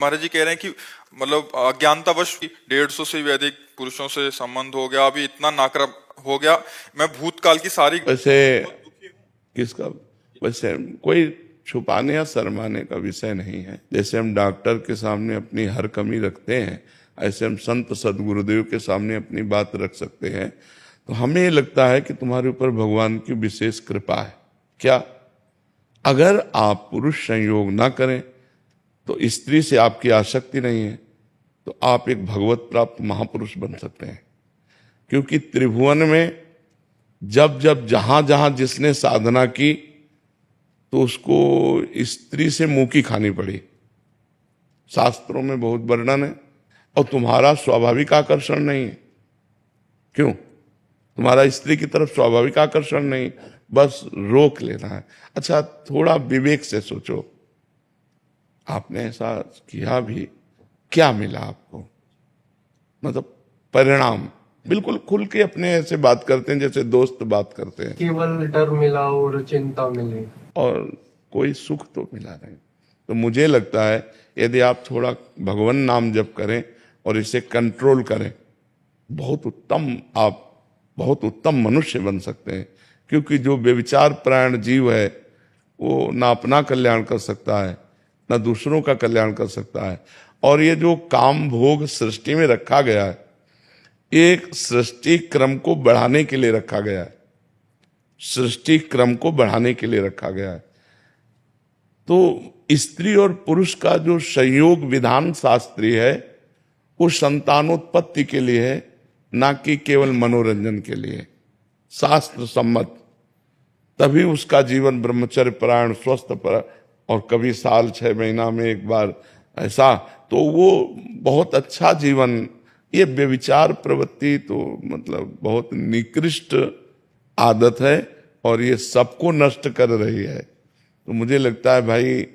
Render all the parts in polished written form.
महाराज जी कह रहे हैं कि मतलब अज्ञानतावश 150 से भी अधिक पुरुषों से संबंध हो गया, अभी इतना नाकरा हो गया, मैं भूतकाल की सारी वैसे किसका, वैसे कोई छुपाने या शर्माने का विषय नहीं है। जैसे हम डॉक्टर के सामने अपनी हर कमी रखते हैं, ऐसे हम संत सदगुरुदेव के सामने अपनी बात रख सकते हैं। तो हमें लगता है कि तुम्हारे ऊपर भगवान की विशेष कृपा है। क्या? अगर आप पुरुष संयोग ना करें तो स्त्री से आपकी आसक्ति नहीं है तो आप एक भगवत प्राप्त महापुरुष बन सकते हैं। क्योंकि त्रिभुवन में जब जब जहां जहां जिसने साधना की तो उसको स्त्री से मुंह की खानी पड़ी। शास्त्रों में बहुत वर्णन है। और तुम्हारा स्वाभाविक आकर्षण नहीं है। क्यों? तुम्हारा स्त्री की तरफ स्वाभाविक आकर्षण नहीं, बस रोक लेना है। अच्छा, थोड़ा विवेक से सोचो, आपने ऐसा किया भी, क्या मिला आपको? मतलब परिणाम बिल्कुल खुल के अपने ऐसे बात करते हैं जैसे दोस्त बात करते हैं। केवल डर मिला और चिंता मिली और कोई सुख तो मिला नहीं। तो मुझे लगता है यदि आप थोड़ा भगवान नाम जप करें और इसे कंट्रोल करें, आप बहुत उत्तम मनुष्य बन सकते हैं। क्योंकि जो व्यभिचार प्राण जीव है वो ना अपना कल्याण कर सकता है ना दूसरों का कल्याण कर सकता है। और ये जो काम भोग सृष्टि में रखा गया है, एक सृष्टि क्रम को बढ़ाने के लिए रखा गया है। सृष्टि क्रम को बढ़ाने के लिए रखा गया है। तो स्त्री और पुरुष का जो संयोग विधान शास्त्रीय है वो संतानोत्पत्ति के लिए है, ना कि केवल मनोरंजन के लिए। शास्त्र सम्मत। तभी उसका जीवन ब्रह्मचर्य परायण स्वस्थ पर, और कभी साल 6 महीना में एक बार ऐसा, तो वो बहुत अच्छा जीवन। ये व्यभिचार प्रवृत्ति तो मतलब बहुत निकृष्ट आदत है और ये सबको नष्ट कर रही है। तो मुझे लगता है भाई,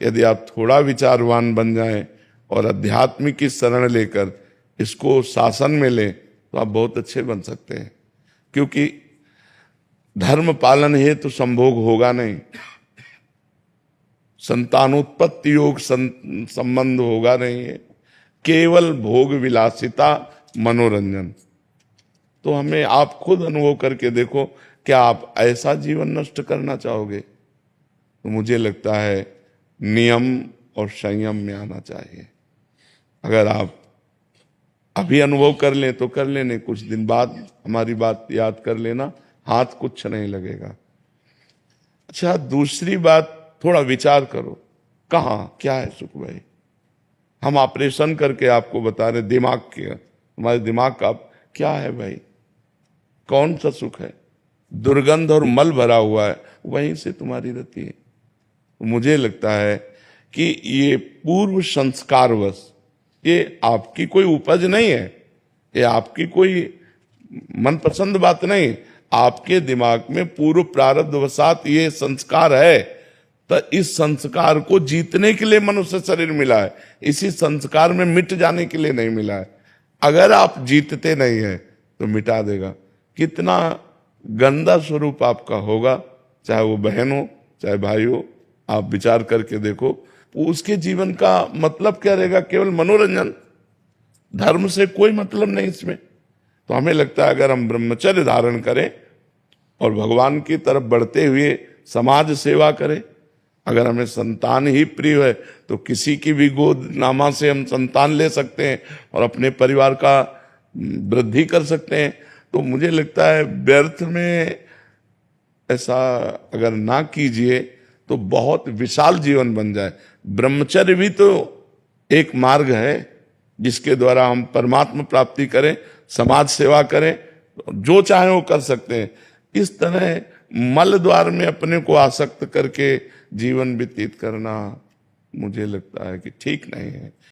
यदि आप थोड़ा विचारवान बन जाएं और अध्यात्म की शरण लेकर इसको शासन में लें तो आप बहुत अच्छे बन सकते हैं। क्योंकि धर्म पालन है तो संभोग होगा नहीं, संतानोत्पत्ति योग संबंध होगा नहीं है, केवल भोग विलासिता मनोरंजन। तो हमें आप खुद अनुभव करके देखो, क्या आप ऐसा जीवन नष्ट करना चाहोगे? तो मुझे लगता है नियम और संयम में आना चाहिए। अगर आप अभी अनुभव कर लें तो कर लेने, कुछ दिन बाद हमारी बात याद कर लेना, हाथ कुछ नहीं लगेगा। अच्छा, दूसरी बात, थोड़ा विचार करो, कहाँ क्या है सुख भाई? हम ऑपरेशन करके आपको बता रहे दिमाग के, हमारे दिमाग का क्या है भाई? कौन सा सुख है? दुर्गंध और मल भरा हुआ है, वहीं से तुम्हारी रति है। मुझे लगता है कि ये पूर्व संस्कारवश, ये आपकी कोई उपज नहीं है, ये आपकी कोई मनपसंद बात नहीं, आपके दिमाग में पूर्व प्रारब्धवशात ये संस्कार है। तो इस संस्कार को जीतने के लिए मनुष्य शरीर मिला है, इसी संस्कार में मिट जाने के लिए नहीं मिला है। अगर आप जीतते नहीं है तो मिटा देगा। कितना गंदा स्वरूप आपका होगा, चाहे वो बहन हो चाहे भाई हो, आप विचार करके देखो। उसके जीवन का मतलब क्या रहेगा? केवल मनोरंजन, धर्म से कोई मतलब नहीं इसमें। तो हमें लगता है अगर हम ब्रह्मचर्य धारण करें और भगवान की तरफ बढ़ते हुए समाज सेवा करें, अगर हमें संतान ही प्रिय है तो किसी की भी गोद नामा से हम संतान ले सकते हैं और अपने परिवार का वृद्धि कर सकते हैं। तो मुझे लगता है व्यर्थ में ऐसा अगर ना कीजिए तो बहुत विशाल जीवन बन जाए। ब्रह्मचर्य भी तो एक मार्ग है जिसके द्वारा हम परमात्मा प्राप्ति करें, समाज सेवा करें, जो चाहे वो कर सकते हैं। इस तरह मल द्वार में अपने को आसक्त करके जीवन व्यतीत करना मुझे लगता है कि ठीक नहीं है।